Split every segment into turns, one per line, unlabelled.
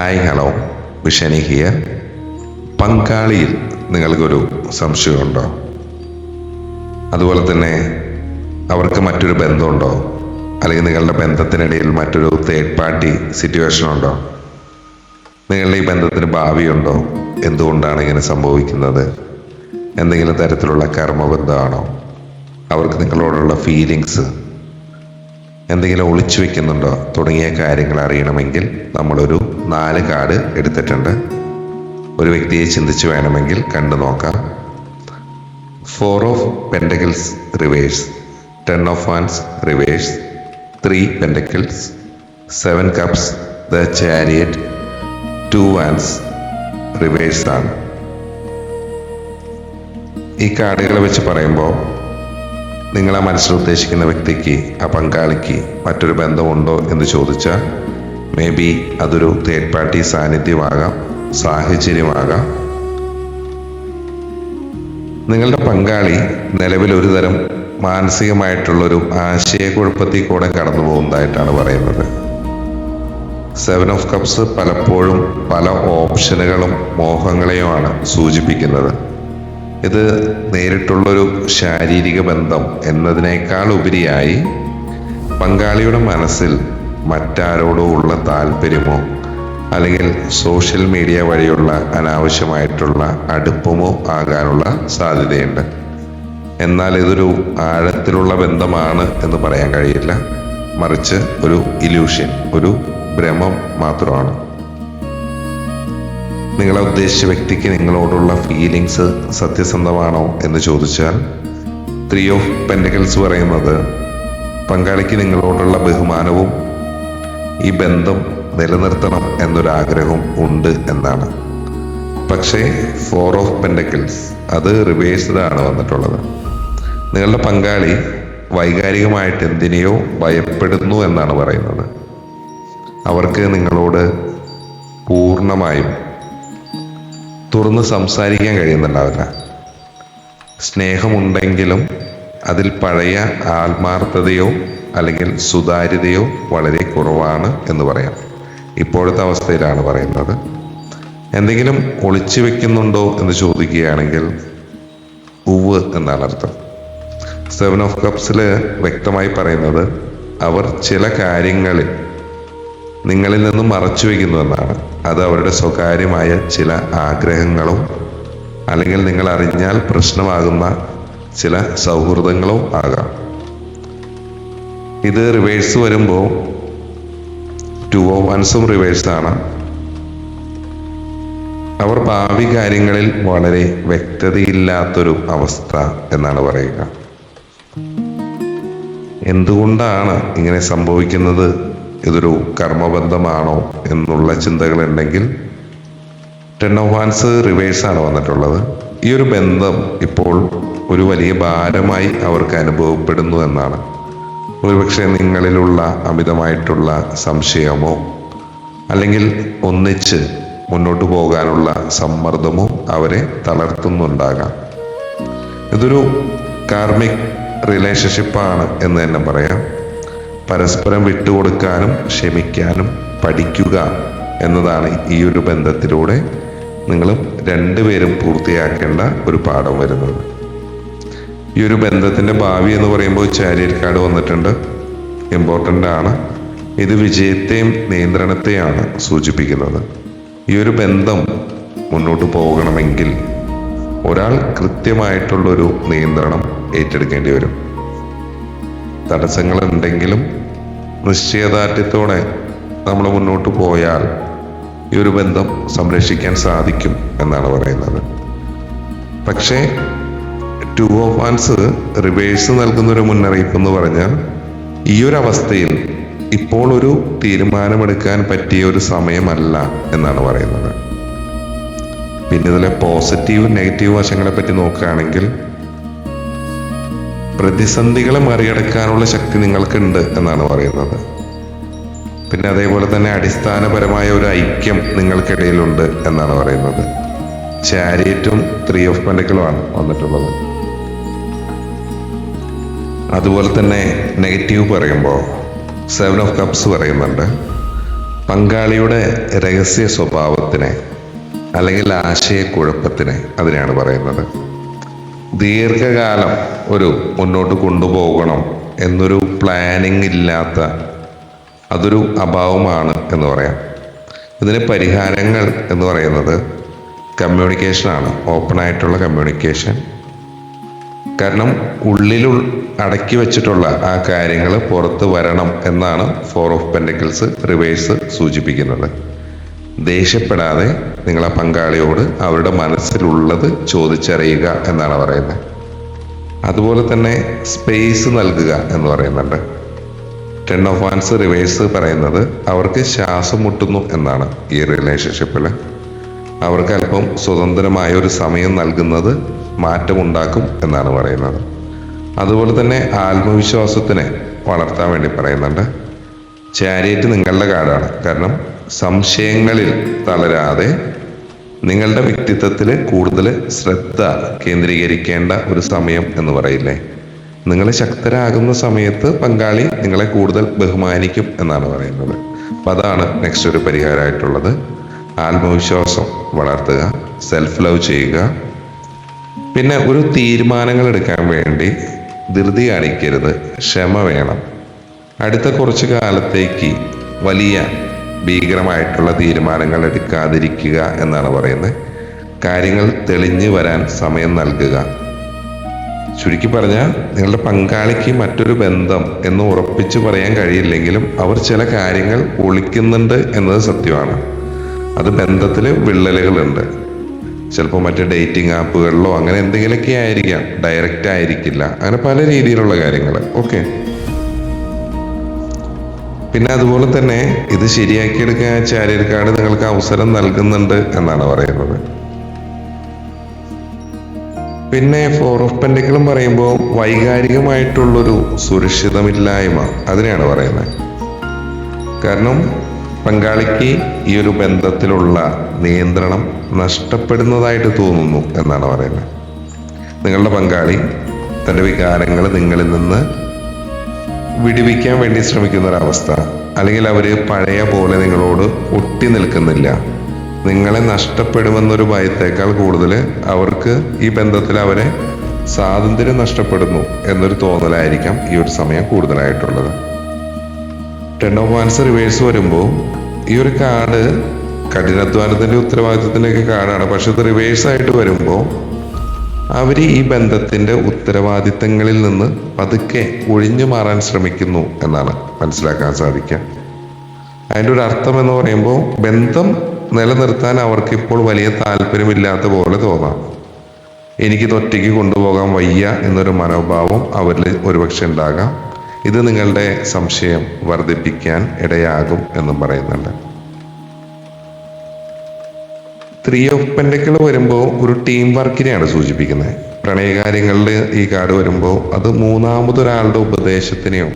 Hi hello, Vishni here. പങ്കാളിയിൽ നിങ്ങൾക്കൊരു സംശയമുണ്ടോ? അതുപോലെ തന്നെ അവർക്ക് മറ്റൊരു ബന്ധമുണ്ടോ? അല്ലെങ്കിൽ നിങ്ങളുടെ ബന്ധത്തിനിടയിൽ മറ്റൊരു തേർഡ് പാർട്ടി സിറ്റുവേഷൻ ഉണ്ടോ? നിങ്ങളുടെ ഈ ബന്ധത്തിന് ഭാവിയുണ്ടോ? എന്തുകൊണ്ടാണ് ഇങ്ങനെ സംഭവിക്കുന്നത്? എന്തെങ്കിലും തരത്തിലുള്ള കർമ്മബന്ധമാണോ? അവർക്ക് നിങ്ങളോടുള്ള ഫീലിങ്സ് എന്തെങ്കിലും ഒളിച്ചു വെക്കുന്നുണ്ടോ? തുടങ്ങിയ കാര്യങ്ങൾ അറിയണമെങ്കിൽ നമ്മളൊരു 4 കാർഡ് എടുത്തിട്ടുണ്ട്. ഒരു വ്യക്തിയെ ചിന്തിച്ച് വേണമെങ്കിൽ കണ്ടു നോക്കാം. 4 of pentacles reverse, 10 of wands reverse, 3 pentacles, 7 cups, the chariot, 2 wands reverse ആണ്. ഈ കാർഡുകളെ വെച്ച് പറയുമ്പോൾ നിങ്ങളെ മനസ്സിൽ ഉദ്ദേശിക്കുന്ന വ്യക്തിക്ക്, ആ പങ്കാളിക്ക് മറ്റൊരു ബന്ധമുണ്ടോ എന്ന് ചോദിച്ചാൽ മേ ബി അതൊരു തേർഡ് പാർട്ടി സാന്നിധ്യമാകാം, സാഹചര്യമാകാം. നിങ്ങളുടെ പങ്കാളി നിലവിൽ ഒരു തരം മാനസികമായിട്ടുള്ളൊരു ആശയക്കുഴപ്പത്തിൽ കൂടെ കടന്നു പോകുന്നതായിട്ടാണ് പറയുന്നത്. 7 ഓഫ് കപ്സ് പലപ്പോഴും പല ഓപ്ഷനുകളും മോഹങ്ങളെയുമാണ് സൂചിപ്പിക്കുന്നത്. ഇത് നേരിട്ടുള്ളൊരു ശാരീരിക ബന്ധം എന്നതിനേക്കാൾ ഉപരിയായി പങ്കാളിയുടെ മനസ്സിൽ മറ്റാരോടോ ഉള്ള താല്പര്യമോ അല്ലെങ്കിൽ സോഷ്യൽ മീഡിയ വഴിയുള്ള അനാവശ്യമായിട്ടുള്ള അടുപ്പമോ ആകാനുള്ള സാധ്യതയുണ്ട്. എന്നാൽ ഇതൊരു ആഴത്തിലുള്ള ബന്ധമാണ് എന്ന് പറയാൻ കഴിയില്ല. മറിച്ച് ഒരു ഇല്യൂഷൻ, ഒരു ഭ്രമം മാത്രമാണ്. നിങ്ങളെ ഉദ്ദേശിച്ച വ്യക്തിക്ക് നിങ്ങളോടുള്ള ഫീലിങ്സ് സത്യസന്ധമാണോ എന്ന് ചോദിച്ചാൽ 3 ഓഫ് പെൻറ്റക്കിൾസ് പറയുന്നത് പങ്കാളിക്ക് നിങ്ങളോടുള്ള ബഹുമാനവും ഈ ബന്ധം നിലനിർത്തണം എന്നൊരാഗ്രഹവും ഉണ്ട് എന്നാണ്. പക്ഷേ 4 ഓഫ് പെൻറ്റക്കിൾസ് അത് റിവേഴ്സ്ഡ് ആണ് വന്നിട്ടുള്ളത്. നിങ്ങളുടെ പങ്കാളി വൈകാരികമായിട്ട് എന്തിനെയോ ഭയപ്പെടുന്നു എന്നാണ് പറയുന്നത്. അവർക്ക് നിങ്ങളോട് പൂർണ്ണമായും തുറന്ന് സംസാരിക്കാൻ കഴിയുന്നുണ്ടാവില്ല. സ്നേഹമുണ്ടെങ്കിലും അതിൽ പഴയ ആത്മാർത്ഥതയോ അല്ലെങ്കിൽ സുതാര്യതയോ വളരെ കുറവാണ് എന്ന് പറയാം. ഇപ്പോഴത്തെ അവസ്ഥയിലാണ് പറയുന്നത്. എന്തെങ്കിലും ഒളിച്ചു വെക്കുന്നുണ്ടോ എന്ന് ചോദിക്കുകയാണെങ്കിൽ ഉവ് എന്നാണ് അർത്ഥം. 7 ഓഫ് കപ്സിൽ വ്യക്തമായി പറയുന്നത് അവർ ചില കാര്യങ്ങളിൽ നിങ്ങളിൽ നിന്നും മറച്ചു വയ്ക്കുന്നു എന്നാണ്. അത് അവരുടെ സ്വകാര്യമായ ചില ആഗ്രഹങ്ങളും അല്ലെങ്കിൽ നിങ്ങൾ അറിഞ്ഞാൽ പ്രശ്നമാകുന്ന ചില സൗഹൃദങ്ങളും ആകാം. ഇത് റിവേഴ്സ് വരുമ്പോൾ 2 ഓഫ് വൺസും റിവേഴ്സാണ്. അവർ ഭാവി കാര്യങ്ങളിൽ വളരെ വ്യക്തതയില്ലാത്തൊരു അവസ്ഥ എന്നാണ് പറയുക. എന്തുകൊണ്ടാണ് ഇങ്ങനെ സംഭവിക്കുന്നത്? ഇതൊരു കർമ്മബന്ധമാണോ എന്നുള്ള ചിന്തകളുണ്ടെങ്കിൽ 10 ഓഫ് വാൻസ് റിവേഴ്സാണ് വന്നിട്ടുള്ളത്. ഈ ഒരു ബന്ധം ഇപ്പോൾ ഒരു വലിയ ഭാരമായി അവർക്ക് അനുഭവപ്പെടുന്നു എന്നാണ്. ഒരുപക്ഷെ നിങ്ങളിലുള്ള അമിതമായിട്ടുള്ള സംശയമോ അല്ലെങ്കിൽ ഒന്നിച്ച് മുന്നോട്ട് പോകാനുള്ള സമ്മർദ്ദമോ അവരെ തളർത്തുന്നുണ്ടാകാം. ഇതൊരു കാർമിക് റിലേഷൻഷിപ്പാണ് എന്ന് തന്നെ പറയാം. പരസ്പരം വിട്ടുകൊടുക്കാനും ക്ഷമിക്കാനും പഠിക്കുക എന്നതാണ് ഈ ഒരു ബന്ധത്തിലൂടെ നിങ്ങളും രണ്ടുപേരും പൂർത്തിയാക്കേണ്ട ഒരു പാഠം വരുന്നത്. ഈ ഒരു ബന്ധത്തിൻ്റെ ഭാവി എന്ന് പറയുമ്പോൾ ചാരിയറ്റ് കാർഡ് വന്നിട്ടുണ്ട്. ഇമ്പോർട്ടൻ്റ് ആണ്. ഇത് വിജയത്തെയും നിയന്ത്രണത്തെയാണ് സൂചിപ്പിക്കുന്നത്. ഈ ഒരു ബന്ധം മുന്നോട്ട് പോകണമെങ്കിൽ ഒരാൾ കൃത്യമായിട്ടുള്ളൊരു നിയന്ത്രണം ഏറ്റെടുക്കേണ്ടി വരും. തടസ്സങ്ങളുണ്ടെങ്കിലും നിശ്ചയദാർഢ്യത്തോടെ നമ്മൾ മുന്നോട്ട് പോയാൽ ഈ ഒരു ബന്ധം സംരക്ഷിക്കാൻ സാധിക്കും എന്നാണ് പറയുന്നത്. പക്ഷേ 2 ഓഫ് വാൻസ് റിവേഴ്സ് നൽകുന്നൊരു മുന്നറിയിപ്പ് എന്ന് പറഞ്ഞാൽ ഈ ഒരു അവസ്ഥയിൽ ഇപ്പോൾ ഒരു തീരുമാനമെടുക്കാൻ പറ്റിയ ഒരു സമയമല്ല എന്നാണ് പറയുന്നത്. പിന്നെ ഇതിലെ പോസിറ്റീവ് നെഗറ്റീവ് വശങ്ങളെ പറ്റി നോക്കുകയാണെങ്കിൽ പ്രതിസന്ധികളെ മറികടക്കാനുള്ള ശക്തി നിങ്ങൾക്കുണ്ട് എന്നാണ് പറയുന്നത്. പിന്നെ അതേപോലെ തന്നെ അടിസ്ഥാനപരമായ ഒരു ഐക്യം നിങ്ങൾക്കിടയിലുണ്ട് എന്നാണ് പറയുന്നത്. ചാരിയറ്റും 3 ഓഫ് പെൻറ്റക്കിളുമാണ് വന്നിട്ടുള്ളത്. അതുപോലെ തന്നെ നെഗറ്റീവ് പറയുമ്പോൾ 7 ഓഫ് കപ്സ് പറയുന്നുണ്ട്. പങ്കാളിയുടെ രഹസ്യ സ്വഭാവത്തിനെ അല്ലെങ്കിൽ ആശയക്കുഴപ്പത്തിനെ അതിനെയാണ് പറയുന്നത്. ദീർഘകാലം ഒരു മുന്നോട്ട് കൊണ്ടുപോകണം എന്നൊരു പ്ലാനിങ് ഇല്ലാത്ത അതൊരു അഭാവമാണ് എന്ന് പറയാം. ഇതിന് പരിഹാരങ്ങൾ എന്ന് പറയുന്നത് കമ്മ്യൂണിക്കേഷനാണ്, ഓപ്പണായിട്ടുള്ള കമ്മ്യൂണിക്കേഷൻ. കാരണം ഉള്ളിൽ അടക്കി വെച്ചിട്ടുള്ള ആ കാര്യങ്ങൾ പുറത്ത് വരണം എന്നാണ് 4 ഓഫ് പെൻറ്റക്കിൾസ് റിവേഴ്സ് സൂചിപ്പിക്കുന്നത്. ദേഷ്യപ്പെടാതെ നിങ്ങളെ പങ്കാളിയോട് അവരുടെ മനസ്സിലുള്ളത് ചോദിച്ചറിയുക എന്നാണ് പറയുന്നത്. അതുപോലെ തന്നെ സ്പേസ് നൽകുക എന്ന് പറയുന്നുണ്ട്. 10 ഓഫ് വാൻസ് റിവേഴ്സ് പറയുന്നത് അവർക്ക് ശ്വാസം മുട്ടുന്നു എന്നാണ്. ഈ റിലേഷൻഷിപ്പിൽ അവർക്ക് അല്പം സ്വതന്ത്രമായ ഒരു സമയം നൽകുന്നത് മാറ്റമുണ്ടാക്കും എന്നാണ് പറയുന്നത്. അതുപോലെ തന്നെ ആത്മവിശ്വാസത്തിനെ വളർത്താൻ വേണ്ടി പറയുന്നുണ്ട്. ചാരിയറ്റ് നിങ്ങളുടെ കാർഡാണ്. കാരണം സംശയങ്ങളിൽ തളരാതെ നിങ്ങളുടെ വ്യക്തിത്വത്തിൽ കൂടുതൽ ശ്രദ്ധ കേന്ദ്രീകരിക്കേണ്ട ഒരു സമയം എന്ന് പറയില്ലേ, നിങ്ങൾ ശക്തരാകുന്ന സമയത്ത് പങ്കാളി നിങ്ങളെ കൂടുതൽ ബഹുമാനിക്കും എന്നാണ് പറയുന്നത്. അപ്പം അതാണ് നെക്സ്റ്റ് ഒരു പരിഹാരമായിട്ടുള്ളത്. ആത്മവിശ്വാസം വളർത്തുക, സെൽഫ് ലവ് ചെയ്യുക. പിന്നെ ഒരു തീരുമാനങ്ങൾ എടുക്കാൻ വേണ്ടി ധൃതി കാണിക്കരുത്, ക്ഷമ വേണം. അടുത്ത കുറച്ച് കാലത്തേക്ക് വലിയ ഭീകരമായിട്ടുള്ള തീരുമാനങ്ങൾ എടുക്കാതിരിക്കുക എന്നാണ് പറയുന്നത്. കാര്യങ്ങൾ തെളിഞ്ഞു വരാൻ സമയം നൽകുക. ചുരുക്കി പറഞ്ഞാൽ നിങ്ങളുടെ പങ്കാളിക്ക് മറ്റൊരു ബന്ധം എന്ന് ഉറപ്പിച്ചു പറയാൻ കഴിയില്ലെങ്കിലും അവർ ചില കാര്യങ്ങൾ ഒളിക്കുന്നുണ്ട് എന്നത് സത്യമാണ്. അത് ബന്ധത്തിൽ വിള്ളലുകളുണ്ട്. ചിലപ്പോൾ മറ്റേ ഡേറ്റിംഗ് ആപ്പുകളിലോ അങ്ങനെ എന്തെങ്കിലുമൊക്കെ ആയിരിക്കാം, ഡയറക്റ്റ് ആയിരിക്കില്ല. അങ്ങനെ പല രീതിയിലുള്ള കാര്യങ്ങൾ. ഓക്കെ, പിന്നെ അതുപോലെ തന്നെ ഇത് ശരിയാക്കിയെടുക്കാൻ ചാരിയറ്റ് കാർഡ് നിങ്ങൾക്ക് അവസരം നൽകുന്നുണ്ട് എന്നാണ് പറയുന്നത്. പിന്നെ 4 ഓഫ് പെൻറ്റക്കിളും പറയുമ്പോൾ വൈകാരികമായിട്ടുള്ളൊരു സുരക്ഷിതമില്ലായ്മ അതിനെയാണ് പറയുന്നത്. കാരണം പങ്കാളിക്ക് ഈ ഒരു ബന്ധത്തിലുള്ള നിയന്ത്രണം നഷ്ടപ്പെടുന്നതായിട്ട് തോന്നുന്നു എന്നാണ് പറയുന്നത്. നിങ്ങളുടെ പങ്കാളി തൻ്റെ വികാരങ്ങൾ നിങ്ങളിൽ നിന്ന് വിടുവിക്കാൻ വേണ്ടി ശ്രമിക്കുന്ന ഒരവസ്ഥ, അല്ലെങ്കിൽ അവർ പഴയ പോലെ നിങ്ങളോട് ഒട്ടി നിൽക്കുന്നില്ല. നിങ്ങളെ നഷ്ടപ്പെടുമെന്നൊരു ഭയത്തേക്കാൾ കൂടുതൽ അവർക്ക് ഈ ബന്ധത്തിൽ അവരെ സ്വാതന്ത്ര്യം നഷ്ടപ്പെടുന്നു എന്നൊരു തോന്നലായിരിക്കാം ഈ ഒരു സമയം കൂടുതലായിട്ടുള്ളത്. 10 ഓഫ് വാൻസ് റിവേഴ്സ് വരുമ്പോൾ ഈ ഒരു കാർഡ് കഠിനാധ്വാനത്തിൻ്റെ ഉത്തരവാദിത്വത്തിൻ്റെയൊക്കെ കാർഡാണ്. പക്ഷെ ഇത് റിവേഴ്സ് ആയിട്ട് വരുമ്പോൾ അവർ ഈ ബന്ധത്തിൻ്റെ ഉത്തരവാദിത്തങ്ങളിൽ നിന്ന് പതുക്കെ ഒഴിഞ്ഞു മാറാൻ ശ്രമിക്കുന്നു എന്നാണ് മനസ്സിലാക്കാൻ സാധിക്കുക. അതിൻ്റെ ഒരു അർത്ഥം എന്ന് പറയുമ്പോൾ ബന്ധം നിലനിർത്താൻ അവർക്കിപ്പോൾ വലിയ താല്പര്യമില്ലാത്ത പോലെ തോന്നാം. എനിക്കിത് ഒറ്റയ്ക്ക് കൊണ്ടുപോകാൻ വയ്യ എന്നൊരു മനോഭാവം അവരിൽ ഒരുപക്ഷെ ഉണ്ടാകാം. ഇത് നിങ്ങളുടെ സംശയം വർദ്ധിപ്പിക്കാൻ ഇടയാകും എന്നും പറയുന്നുണ്ട്. 3 ഓഫ് പെൻറ്റക്കിൾ വരുമ്പോൾ ഒരു ടീം വർക്കിനെയാണ് സൂചിപ്പിക്കുന്നത്. പ്രണയകാര്യങ്ങളിൽ ഈ കാർഡ് വരുമ്പോൾ അത് മൂന്നാമതൊരാളുടെ ഉപദേശത്തിനെയോ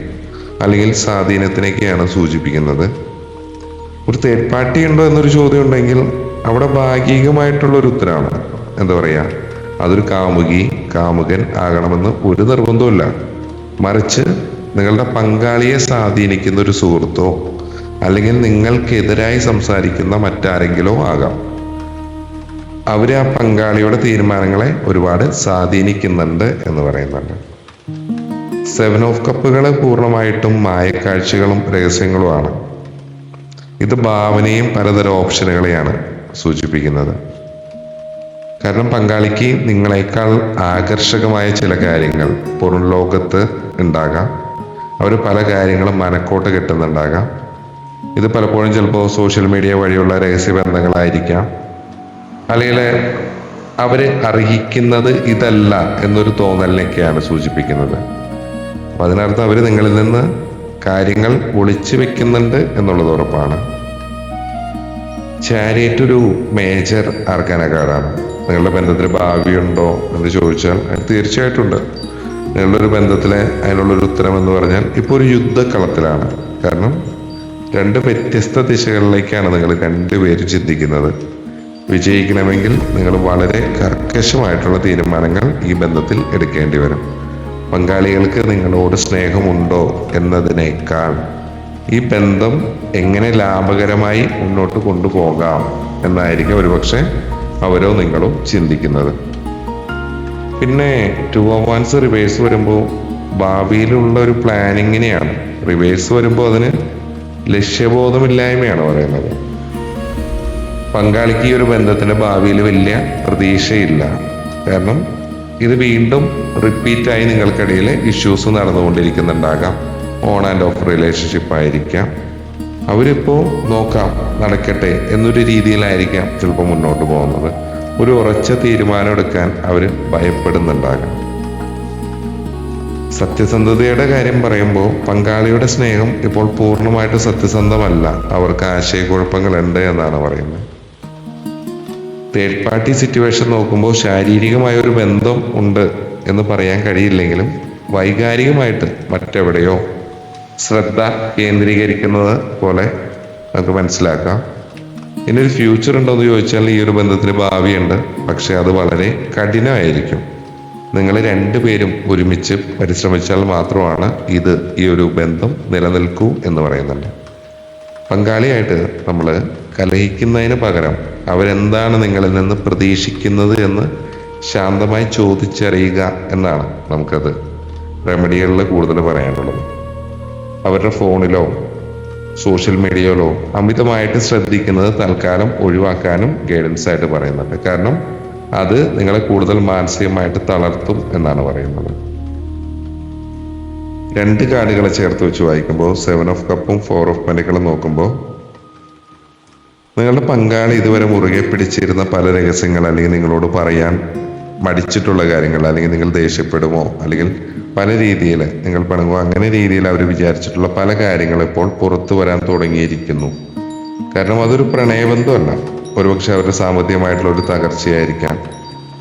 അല്ലെങ്കിൽ സ്വാധീനത്തിനൊക്കെയാണ് സൂചിപ്പിക്കുന്നത്. ഒരു തേർഡ് പാർട്ടി ഉണ്ടോ എന്നൊരു ചോദ്യം ഉണ്ടെങ്കിൽ അവിടെ ഭാഗികമായിട്ടുള്ളൊരു ഉത്തരമാണ്. എന്താ പറയുക, അതൊരു കാമുകൻ ആകണമെന്ന് ഒരു നിർബന്ധമില്ല. മറിച്ച് നിങ്ങളുടെ പങ്കാളിയെ സ്വാധീനിക്കുന്ന ഒരു സുഹൃത്തോ അല്ലെങ്കിൽ നിങ്ങൾക്കെതിരായി സംസാരിക്കുന്ന മറ്റാരെങ്കിലോ ആകാം. അവർ ആ പങ്കാളിയുടെ തീരുമാനങ്ങളെ ഒരുപാട് സ്വാധീനിക്കുന്നുണ്ട് എന്ന് പറയുന്നുണ്ട്. 7 ഓഫ് കപ്പുകൾ പൂർണ്ണമായിട്ടും മായക്കാഴ്ചകളും രഹസ്യങ്ങളുമാണ്. ഇത് ഭാവനയും പലതരം ഓപ്ഷനുകളെയാണ് സൂചിപ്പിക്കുന്നത്. കാരണം പങ്കാളിക്ക് നിങ്ങളെക്കാൾ ആകർഷകമായ ചില കാര്യങ്ങൾ പുറം ലോകത്ത് ഉണ്ടാകാം. അവർ പല കാര്യങ്ങളും മനക്കോട്ട് കെട്ടുന്നുണ്ടാകാം. ഇത് പലപ്പോഴും ചിലപ്പോൾ സോഷ്യൽ മീഡിയ വഴിയുള്ള രഹസ്യബന്ധങ്ങളായിരിക്കാം. അല്ലെങ്കിൽ അവർ അർഹിക്കുന്നത് ഇതല്ല എന്നൊരു തോന്നലിനൊക്കെയാണ് സൂചിപ്പിക്കുന്നത്. അപ്പം അതിനർത്ഥം അവർ നിങ്ങളിൽ നിന്ന് കാര്യങ്ങൾ ഒളിച്ചു വെക്കുന്നുണ്ട് എന്നുള്ളത് ഉറപ്പാണ്. ചാരിയറ്റ് ഒരു മേജർ ആർക്കാന കാർഡാണ്. നിങ്ങളുടെ ബന്ധത്തിൽ ഭാവിയുണ്ടോ എന്ന് ചോദിച്ചാൽ തീർച്ചയായിട്ടും ഉണ്ട്. നിങ്ങളുടെ ഒരു ബന്ധത്തിലെ അതിനുള്ളൊരു ഉത്തരം എന്ന് പറഞ്ഞാൽ ഇപ്പോൾ ഒരു യുദ്ധക്കളത്തിലാണ്. കാരണം 2 വ്യത്യസ്ത ദിശകളിലേക്കാണ് നിങ്ങൾ 2 പേരും ചിന്തിക്കുന്നത്. വിജയിക്കണമെങ്കിൽ നിങ്ങൾ വളരെ കർക്കശമായിട്ടുള്ള തീരുമാനങ്ങൾ ഈ ബന്ധത്തിൽ എടുക്കേണ്ടി വരും. പങ്കാളികൾക്ക് നിങ്ങളോട് സ്നേഹമുണ്ടോ എന്നതിനേക്കാൾ ഈ ബന്ധം എങ്ങനെ ലാഭകരമായി മുന്നോട്ട് കൊണ്ടുപോകാം എന്നായിരിക്കും ഒരുപക്ഷെ അവരോ നിങ്ങളും ചിന്തിക്കുന്നത്. പിന്നെ 2 of Wands റിവേഴ്സ് വരുമ്പോൾ ഭാവിയിലുള്ള ഒരു പ്ലാനിങ്ങിനെയാണ്. റിവേഴ്സ് വരുമ്പോൾ അതിന് ലക്ഷ്യബോധമില്ലായ്മയാണ് പറയുന്നത്. പങ്കാളിക്ക് ഈ ഒരു ബന്ധത്തിന്റെ ഭാവിയിൽ വലിയ പ്രതീക്ഷയില്ല. കാരണം ഇത് വീണ്ടും റിപ്പീറ്റായി നിങ്ങൾക്കിടയിൽ ഇഷ്യൂസ് നടന്നുകൊണ്ടിരിക്കുന്നുണ്ടാകാം. ഓൺ ആൻഡ് ഓഫ് റിലേഷൻഷിപ്പ് ആയിരിക്കാം. അവരിപ്പോൾ നോക്കാം നടക്കട്ടെ എന്നൊരു രീതിയിലായിരിക്കാം ചിലപ്പോൾ മുന്നോട്ട് പോകുന്നത്. ഒരു ഉറച്ച തീരുമാനം എടുക്കാൻ അവർ ഭയപ്പെടുന്നുണ്ടാകാം. സത്യസന്ധതയുടെ കാര്യം പറയുമ്പോൾ പങ്കാളിയുടെ സ്നേഹം ഇപ്പോൾ പൂർണ്ണമായിട്ട് സത്യസന്ധമല്ല. അവർക്ക് ആശയക്കുഴപ്പങ്ങളുണ്ട് എന്നാണ് പറയുന്നത്. തേർഡ് പാർട്ടി സിറ്റുവേഷൻ നോക്കുമ്പോൾ ശാരീരികമായ ഒരു ബന്ധം ഉണ്ട് എന്ന് പറയാൻ കഴിയില്ലെങ്കിലും വൈകാരികമായിട്ട് മറ്റെവിടെയോ ശ്രദ്ധ കേന്ദ്രീകരിക്കുന്നത് പോലെ നമുക്ക് മനസ്സിലാക്കാം. ഇനിയൊരു ഫ്യൂച്ചർ ഉണ്ടോ എന്ന് ചോദിച്ചാൽ ഈ ഒരു ബന്ധത്തിന് ഭാവിയുണ്ട്. പക്ഷെ അത് വളരെ കഠിനമായിരിക്കും. നിങ്ങൾ രണ്ടുപേരും ഒരുമിച്ച് പരിശ്രമിച്ചാൽ മാത്രമാണ് ഈ ഒരു ബന്ധം നിലനിൽക്കൂ എന്ന് പറയുന്നുണ്ട്. പങ്കാളിയായിട്ട് നമ്മൾ കലഹിക്കുന്നതിന് പകരം അവരെന്താണ് നിങ്ങളിൽ നിന്ന് പ്രതീക്ഷിക്കുന്നത് എന്ന് ശാന്തമായി ചോദിച്ചറിയുക എന്നാണ് നമുക്കത് റെമഡികളിൽ കൂടുതൽ പറയാനുള്ളത്. അവരുടെ ഫോണിലോ സോഷ്യൽ മീഡിയയിലോ അമിതമായിട്ട് ശ്രദ്ധിക്കുന്നത് തൽക്കാലം ഒഴിവാക്കാനും ഗൈഡൻസ് ആയിട്ട് പറയുന്നുണ്ട്. കാരണം അത് നിങ്ങളെ കൂടുതൽ മാനസികമായിട്ട് തളർത്തും എന്നാണ് പറയുന്നത്. 2 കാർഡുകളെ ചേർത്ത് വെച്ച് വായിക്കുമ്പോൾ 7 of Cups 4 of Pentacles നോക്കുമ്പോൾ നിങ്ങളുടെ പങ്കാളി ഇതുവരെ മുറുകെ പിടിച്ചിരുന്ന പല രഹസ്യങ്ങൾ, അല്ലെങ്കിൽ നിങ്ങളോട് പറയാൻ മടിച്ചിട്ടുള്ള കാര്യങ്ങൾ, അല്ലെങ്കിൽ നിങ്ങൾ ദേഷ്യപ്പെടുമോ, അല്ലെങ്കിൽ പല രീതിയിൽ നിങ്ങൾ പിണങ്ങുമോ, അങ്ങനെ രീതിയിൽ അവർ വിചാരിച്ചിട്ടുള്ള പല കാര്യങ്ങൾ ഇപ്പോൾ പുറത്തു വരാൻ തുടങ്ങിയിരിക്കുന്നു. കാരണം അതൊരു പ്രണയബന്ധമല്ല. ഒരുപക്ഷെ അവരുടെ സാമ്പത്തികമായിട്ടുള്ള ഒരു തകർച്ചയായിരിക്കാം,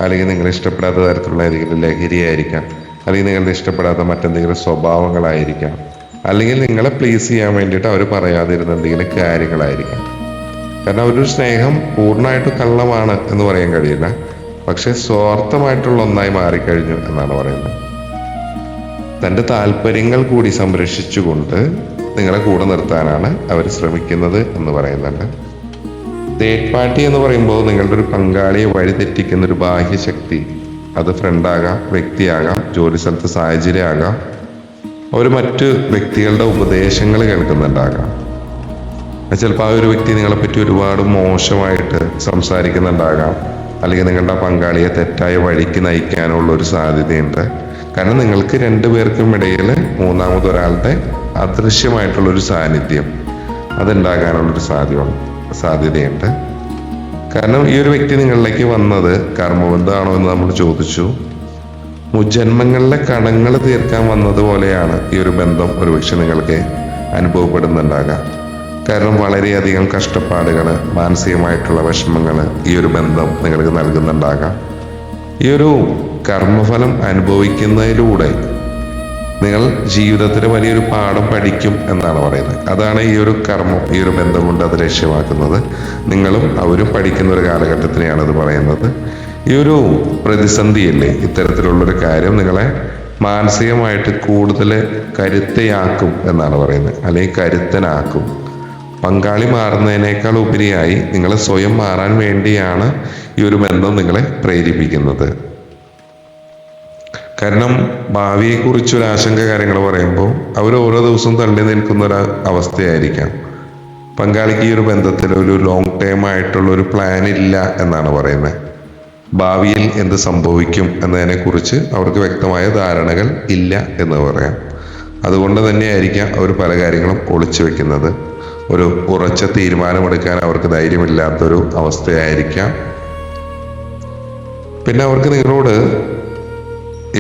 അല്ലെങ്കിൽ നിങ്ങൾ ഇഷ്ടപ്പെടാത്ത തരത്തിലുള്ള ഏതെങ്കിലും ലഹരിയായിരിക്കാം, അല്ലെങ്കിൽ നിങ്ങളുടെ ഇഷ്ടപ്പെടാത്ത മറ്റെന്തെങ്കിലും സ്വഭാവങ്ങളായിരിക്കാം, അല്ലെങ്കിൽ നിങ്ങളെ പ്ലീസ് ചെയ്യാൻ വേണ്ടിയിട്ട് അവർ പറയാതിരുന്ന എന്തെങ്കിലും കാര്യങ്ങളായിരിക്കാം. കാരണം അവരൊരു സ്നേഹം പൂർണ്ണമായിട്ട് കള്ളമാണ് എന്ന് പറയാൻ കഴിയില്ല. പക്ഷെ സ്വാർത്ഥമായിട്ടുള്ള ഒന്നായി മാറിക്കഴിഞ്ഞു എന്നാണ് പറയുന്നത്. തൻ്റെ താല്പര്യങ്ങൾ കൂടി സംരക്ഷിച്ചുകൊണ്ട് നിങ്ങളെ കൂടെ നിർത്താനാണ് അവർ ശ്രമിക്കുന്നത് എന്ന് പറയുന്നുണ്ട്. തേർഡ് പാർട്ടി എന്ന് പറയുമ്പോൾ നിങ്ങളുടെ ഒരു പങ്കാളിയെ വഴിതെറ്റിക്കുന്ന ഒരു ബാഹ്യശക്തി, അത് ഫ്രണ്ടാകാം, വ്യക്തിയാകാം, ജോലി സ്ഥലത്ത് സാഹചര്യമാകാം, ഒരു മറ്റു വ്യക്തികളുടെ ഉപദേശങ്ങൾ കേൾക്കുന്നുണ്ടാകാം. ചിലപ്പോൾ ആ ഒരു വ്യക്തി നിങ്ങളെപ്പറ്റി ഒരുപാട് മോശമായിട്ട് സംസാരിക്കുന്നുണ്ടാകാം, അല്ലെങ്കിൽ നിങ്ങളുടെ പങ്കാളിയെ തെറ്റായ വഴിക്ക് നയിക്കാനുള്ള ഒരു സാധ്യതയുണ്ട്. കാരണം നിങ്ങൾക്ക് 2 പേർക്കും ഇടയിൽ മൂന്നാമതൊരാളുടെ അദൃശ്യമായിട്ടുള്ളൊരു സാന്നിധ്യം അതുണ്ടാകാനുള്ളൊരു സാധ്യതയുണ്ട്. കാരണം ഈ ഒരു വ്യക്തി നിങ്ങളിലേക്ക് വന്നത് കർമ്മബന്ധമാണോ എന്ന് നമ്മൾ ചോദിച്ചു. മുജ്ജന്മങ്ങളിലെ കടങ്ങൾ തീർക്കാൻ വന്നതുപോലെയാണ് ഈ ഒരു ബന്ധം ഒരുപക്ഷെ നിങ്ങൾക്ക് അനുഭവപ്പെടുന്നുണ്ടാകാം. കാരണം വളരെയധികം കഷ്ടപ്പാടുകൾ, മാനസികമായിട്ടുള്ള വിഷമങ്ങൾ ഈ ഒരു ബന്ധം നിങ്ങൾക്ക് നൽകുന്നുണ്ടാകാം. ഈ ഒരു കർമ്മഫലം അനുഭവിക്കുന്നതിലൂടെ നിങ്ങൾ ജീവിതത്തിൽ വലിയൊരു പാഠം പഠിക്കും എന്നാണ് പറയുന്നത്. അതാണ് ഈ ഒരു കർമ്മം, ഈ ഒരു ബന്ധം കൊണ്ട് അത് ലക്ഷ്യമാക്കുന്നത്. നിങ്ങളും അവരും പഠിക്കുന്ന ഒരു കാലഘട്ടത്തിനെയാണ് അത് പറയുന്നത്. ഈ ഒരു പ്രതിസന്ധിയല്ലേ, ഇത്തരത്തിലുള്ളൊരു കാര്യം നിങ്ങളെ മാനസികമായിട്ട് കൂടുതൽ കരുത്തയാക്കും എന്നാണ് പറയുന്നത്, അല്ലെങ്കിൽ കരുത്തനാക്കും. പങ്കാളി മാറുന്നതിനേക്കാൾ ഉപരിയായി നിങ്ങൾ സ്വയം മാറാൻ വേണ്ടിയാണ് ഈ ഒരു ബന്ധം നിങ്ങളെ പ്രേരിപ്പിക്കുന്നത്. കാരണം ഭാവിയെക്കുറിച്ചൊരു ആശങ്ക കാര്യങ്ങൾ പറയുമ്പോൾ അവർ ഓരോ ദിവസവും തള്ളി നിൽക്കുന്ന ഒരു അവസ്ഥയായിരിക്കാം. പങ്കാളിക്ക് ഈ ഒരു ബന്ധത്തിൽ ഒരു ലോങ് ടേം ആയിട്ടുള്ള ഒരു പ്ലാൻ ഇല്ല എന്നാണ് പറയുന്നത്. ഭാവിയിൽ എന്ത് സംഭവിക്കും എന്നതിനെക്കുറിച്ച് അവർക്ക് വ്യക്തമായ ധാരണകൾ ഇല്ല എന്ന് പറയാം. അതുകൊണ്ട് തന്നെയായിരിക്കാം അവർ പല കാര്യങ്ങളും ഒളിച്ചു വെക്കുന്നത്. ഒരു ഉറച്ച തീരുമാനമെടുക്കാൻ അവർക്ക് ധൈര്യമില്ലാത്തൊരു അവസ്ഥയായിരിക്കാം. പിന്നെ അവർക്ക് നിങ്ങളോട്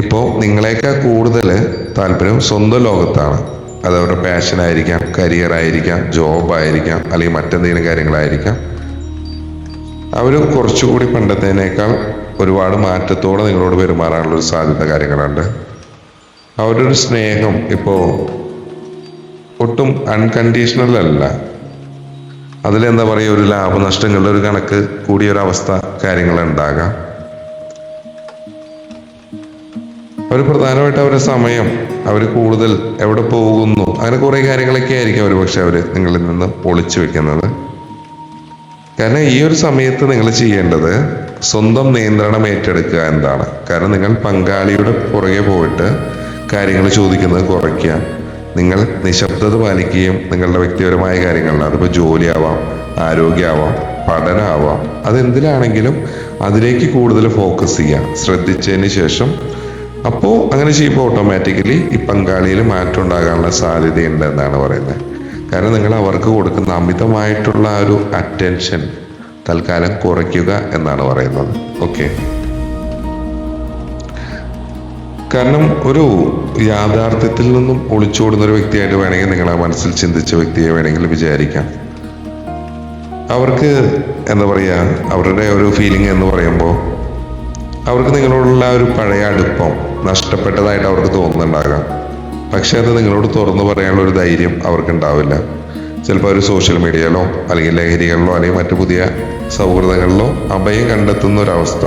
ഇപ്പോൾ നിങ്ങളെക്കാൾ കൂടുതൽ താല്പര്യം സ്വന്തം ലോകത്താണ്. അത് അവരുടെ പാഷനായിരിക്കാം, കരിയർ ആയിരിക്കാം, ജോബായിരിക്കാം, അല്ലെങ്കിൽ മറ്റെന്തെങ്കിലും കാര്യങ്ങളായിരിക്കാം. അവർ കുറച്ചുകൂടി പണ്ടത്തേനേക്കാൾ ഒരുപാട് മാറ്റത്തോടെ നിങ്ങളോട് പെരുമാറാനുള്ളൊരു സാധ്യത കാര്യങ്ങളുണ്ട്. അവരുടെ ഒരു സ്നേഹം ഇപ്പോൾ ഒട്ടും അൺകണ്ടീഷണൽ അല്ല. അതിലെന്താ പറയുക, ഒരു ലാഭനഷ്ടങ്ങളുടെ ഒരു കണക്ക് കൂടിയൊരവസ്ഥ കാര്യങ്ങളുണ്ടാകാം. അവർ പ്രധാനമായിട്ട് അവരുടെ സമയം, അവർ കൂടുതൽ എവിടെ പോകുന്നു, അങ്ങനെ കുറേ കാര്യങ്ങളൊക്കെ ആയിരിക്കും അവർ പക്ഷെ അവർ നിങ്ങളിൽ നിന്ന് ഒളിച്ചു വെക്കുന്നത്. കാരണം ഈ ഒരു സമയത്ത് നിങ്ങൾ ചെയ്യേണ്ടത് സ്വന്തം നിയന്ത്രണം ഏറ്റെടുക്കുക എന്നതാണ്. കാരണം നിങ്ങൾ പങ്കാളിയുടെ പുറകെ പോയിട്ട് കാര്യങ്ങൾ ചോദിക്കുന്നത് കുറയ്ക്കുക. നിങ്ങൾ നിശബ്ദത പാലിക്കുകയും നിങ്ങളുടെ വ്യക്തിപരമായ കാര്യങ്ങളിൽ, അതിപ്പോൾ ജോലിയാവാം, ആരോഗ്യമാവാം, പഠനമാവാം, അതെന്തിലാണെങ്കിലും അതിലേക്ക് കൂടുതൽ ഫോക്കസ് ചെയ്യുക ശ്രദ്ധിച്ചതിന് ശേഷം. അപ്പോൾ അങ്ങനെ ചെയ്യുമ്പോൾ ഓട്ടോമാറ്റിക്കലി ഈ പങ്കാളിയിൽ മാറ്റം ഉണ്ടാകാനുള്ള സാധ്യതയുണ്ട് എന്നാണ് പറയുന്നത്. കാരണം നിങ്ങൾ അവർക്ക് കൊടുക്കുന്ന അമിതമായിട്ടുള്ള ആ ഒരു അറ്റൻഷൻ തൽക്കാലം കുറയ്ക്കുക എന്നാണ് പറയുന്നത്. ഓക്കെ, കാരണം ഒരു യാഥാർത്ഥ്യത്തിൽ നിന്നും ഒളിച്ചോടുന്ന ഒരു വ്യക്തിയായിട്ട് വേണമെങ്കിൽ നിങ്ങൾ ആ മനസ്സിൽ ചിന്തിച്ച വ്യക്തിയെ വേണമെങ്കിൽ വിചാരിക്കാം. അവർക്ക് എന്താ പറയുക, അവരുടെ ഒരു ഫീലിംഗ് എന്ന് പറയുമ്പോൾ അവർക്ക് നിങ്ങളോടുള്ള ഒരു പഴയ അടുപ്പം നഷ്ടപ്പെട്ടതായിട്ട് അവർക്ക് തോന്നുന്നുണ്ടാകാം. പക്ഷെ അത് നിങ്ങളോട് തുറന്നു പറയാനുള്ള ഒരു ധൈര്യം അവർക്ക് ഉണ്ടാവില്ല. ചിലപ്പോൾ ഒരു സോഷ്യൽ മീഡിയയിലോ അല്ലെങ്കിൽ ലഹരികളിലോ അല്ലെങ്കിൽ മറ്റു പുതിയ സൗഹൃദങ്ങളിലോ അഭയം കണ്ടെത്തുന്ന ഒരവസ്ഥ.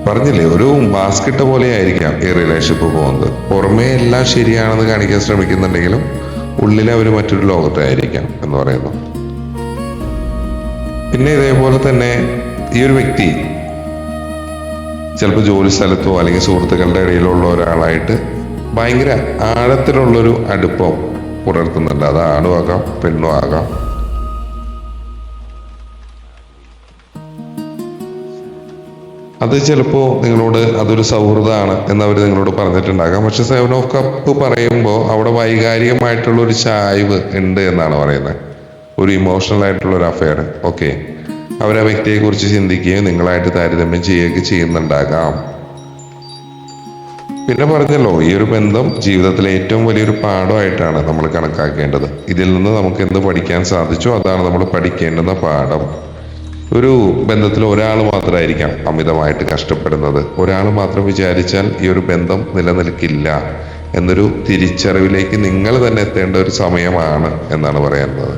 പറഞ്ഞില്ലേ, ഒരു ബാസ്കറ്റ് പോലെ ആയിരിക്കാം ഈ റിലേഷൻഷിപ്പ് പോകുന്നത്. പുറമേ എല്ലാം ശരിയാണെന്ന് കാണിക്കാൻ ശ്രമിക്കുന്നുണ്ടെങ്കിലും ഉള്ളിൽ അവർ മറ്റൊരു ലോകത്തായിരിക്കാം എന്ന് പറയുന്നു. പിന്നെ ഇതേപോലെ തന്നെ ഈ ഒരു വ്യക്തി ചിലപ്പോൾ ജോലി സ്ഥലത്തോ അല്ലെങ്കിൽ സുഹൃത്തുക്കളുടെ ഇടയിലുള്ള ഒരാളായിട്ട് ഭയങ്കര ആഴത്തിലുള്ളൊരു അടുപ്പം പുലർത്തുന്നുണ്ട്. അത് ആണും ആകാം പെണ്ണും ആകാം. അത് ചിലപ്പോൾ നിങ്ങളോട് അതൊരു സൗഹൃദമാണ് എന്നവർ നിങ്ങളോട് പറഞ്ഞിട്ടുണ്ടാകാം. പക്ഷെ 7 ഓഫ് കപ്പ് പറയുമ്പോൾ അവിടെ വൈകാരികമായിട്ടുള്ള ഒരു ചായ്വ് ഉണ്ട് എന്നാണ് പറയുന്നത്. ഒരു ഇമോഷണൽ ആയിട്ടുള്ള ഒരു അഫെയർ. ഓക്കെ, അവരാ വ്യക്തിയെക്കുറിച്ച് ചിന്തിക്കുകയും നിങ്ങളായിട്ട് താരതമ്യം ചെയ്യുകയൊക്കെ ചെയ്യുന്നുണ്ടാകാം. പിന്നെ പറഞ്ഞല്ലോ, ഈ ഒരു ബന്ധം ജീവിതത്തിലെ ഏറ്റവും വലിയൊരു പാഠമായിട്ടാണ് നമ്മൾ കണക്കാക്കേണ്ടത്. ഇതിൽ നിന്ന് നമുക്ക് എന്ത് പഠിക്കാൻ സാധിച്ചോ അതാണ് നമ്മൾ പഠിക്കേണ്ടുന്ന പാഠം. ഒരു ബന്ധത്തിൽ ഒരാൾ മാത്രമായിരിക്കാം അമിതമായിട്ട് കഷ്ടപ്പെടുന്നത്. ഒരാൾ മാത്രം വിചാരിച്ചാൽ ഈ ഒരു ബന്ധം നിലനിൽക്കില്ല എന്നൊരു തിരിച്ചറിവിലേക്ക് നിങ്ങൾ തന്നെ എത്തേണ്ട ഒരു സമയമാണ് എന്നാണ് പറയുന്നത്.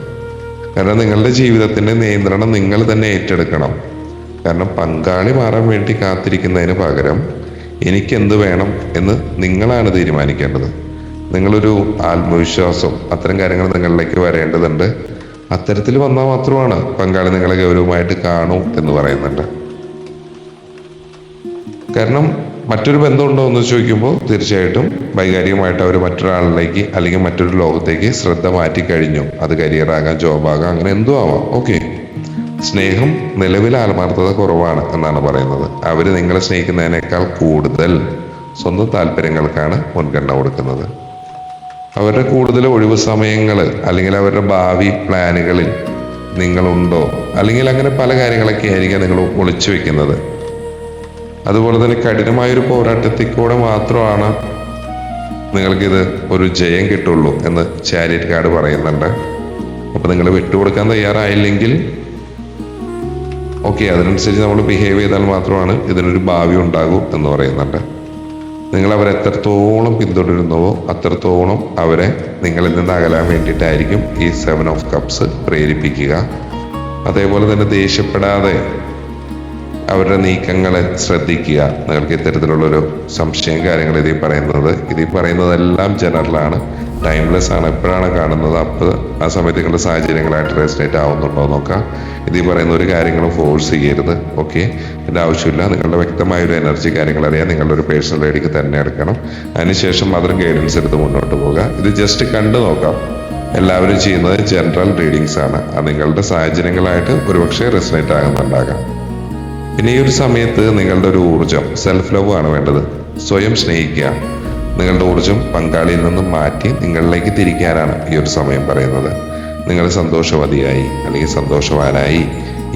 കാരണം നിങ്ങളുടെ ജീവിതത്തിന്റെ നിയന്ത്രണം നിങ്ങൾ തന്നെ ഏറ്റെടുക്കണം. കാരണം പങ്കാളി മാറാൻ വേണ്ടി കാത്തിരിക്കുന്നതിന് പകരം എനിക്കെന്ത് വേണം എന്ന് നിങ്ങളാണ് തീരുമാനിക്കേണ്ടത്. നിങ്ങളൊരു ആത്മവിശ്വാസം, അത്തരം കാര്യങ്ങൾ നിങ്ങളിലേക്ക് വരേണ്ടതുണ്ട്. അത്തരത്തിൽ വന്നാൽ മാത്രമാണ് പങ്കാളി നിങ്ങളെ ഗൗരവമായിട്ട് കാണൂ എന്ന് പറയുന്നുണ്ട്. കാരണം മറ്റൊരു ബന്ധമുണ്ടോ എന്ന് ചോദിക്കുമ്പോൾ തീർച്ചയായിട്ടും വൈകാരികമായിട്ട് അവർ മറ്റൊരാളിലേക്ക് അല്ലെങ്കിൽ മറ്റൊരു ലോകത്തേക്ക് ശ്രദ്ധ മാറ്റി കഴിഞ്ഞു. അത് കരിയറാകാം, ജോബാകാം, അങ്ങനെ എന്തോ ആവാം. ഓക്കെ, സ്നേഹം നിലവിൽ ആത്മാർത്ഥത കുറവാണ് എന്നാണ് പറയുന്നത്. അവർ നിങ്ങളെ സ്നേഹിക്കുന്നതിനേക്കാൾ കൂടുതൽ സ്വന്തം താല്പര്യങ്ങൾക്കാണ് മുൻഗണന കൊടുക്കുന്നത്. അവരുടെ കൂടുതൽ ഒഴിവ് സമയങ്ങൾ അല്ലെങ്കിൽ അവരുടെ ഭാവി പ്ലാനുകളിൽ നിങ്ങളുണ്ടോ, അല്ലെങ്കിൽ അങ്ങനെ പല കാര്യങ്ങളൊക്കെ ആയിരിക്കാം നിങ്ങൾ ഒളിച്ചു വെക്കുന്നത്. അതുപോലെ തന്നെ കഠിനമായൊരു പോരാട്ടത്തിലൂടെ മാത്രമാണ് നിങ്ങൾക്കിത് ഒരു ജയം കിട്ടുള്ളൂ എന്ന് ചാരിറ്റ് കാർഡ് പറയുന്നുണ്ട്. അപ്പൊ നിങ്ങൾ വിട്ടുകൊടുക്കാൻ തയ്യാറായില്ലെങ്കിൽ ഓക്കെ, അതിനനുസരിച്ച് നമ്മൾ ബിഹേവ് ചെയ്താൽ മാത്രമാണ് ഇതിനൊരു ഭാവി ഉണ്ടാകൂ എന്ന് പറയുന്നുണ്ട്. നിങ്ങൾ അവരെ എത്രത്തോളം പിന്തുടരുന്നുവോ അത്രത്തോളം അവരെ നിങ്ങളിൽ നിന്ന് അകലാൻ വേണ്ടിയിട്ടായിരിക്കും ഈ 7 ഓഫ് കപ്സ് പ്രേരിപ്പിക്കുക. അതേപോലെ തന്നെ ദേഷ്യപ്പെടാതെ അവരുടെ നീക്കങ്ങളെ ശ്രദ്ധിക്കുക. നിങ്ങൾക്ക് ഇത്തരത്തിലുള്ളൊരു സംശയം കാര്യങ്ങൾ ഇതിൽ പറയുന്നതെല്ലാം ജനറലാണ്, ടൈംലെസ് ആണ്. എപ്പോഴാണ് കാണുന്നത് അപ്പോൾ ആ സമയത്ത് നിങ്ങളുടെ സാഹചര്യങ്ങളായിട്ട് റെസിനേറ്റ് ആവുന്നുണ്ടോ നോക്കാം. ഇതിൽ പറയുന്ന ഒരു കാര്യങ്ങളും ഫോഴ്സ് ചെയ്യരുത്. ഓക്കെ, ഇതിൻ്റെ ആവശ്യമില്ല. നിങ്ങളുടെ വ്യക്തമായ ഒരു എനർജി കാര്യങ്ങൾ അറിയാൻ നിങ്ങളുടെ ഒരു പേഴ്സണൽ ഐഡിക്ക് തന്നെ എടുക്കണം. അതിനുശേഷം മാത്രം ഗൈഡൻസ് എടുത്ത് മുന്നോട്ട് പോകുക. ഇത് ജസ്റ്റ് കണ്ടു നോക്കാം. എല്ലാവരും ചെയ്യുന്നത് ജനറൽ റീഡിങ്സ് ആണ്. അത് നിങ്ങളുടെ സാഹചര്യങ്ങളായിട്ട് ഒരുപക്ഷെ റെസിനേറ്റ് ആകുന്നുണ്ടാകാം. പിന്നെ ഈ ഒരു സമയത്ത് നിങ്ങളുടെ ഒരു ഊർജം, സെൽഫ് ലവ് ആണ് വേണ്ടത്. സ്വയം സ്നേഹിക്കുക. നിങ്ങളുടെ ഊർജം പങ്കാളിയിൽ നിന്നും മാറ്റി നിങ്ങളിലേക്ക് തിരിക്കാനാണ് ഈ ഒരു സമയം പറയുന്നത്. നിങ്ങൾ സന്തോഷവതിയായി അല്ലെങ്കിൽ സന്തോഷവാനായി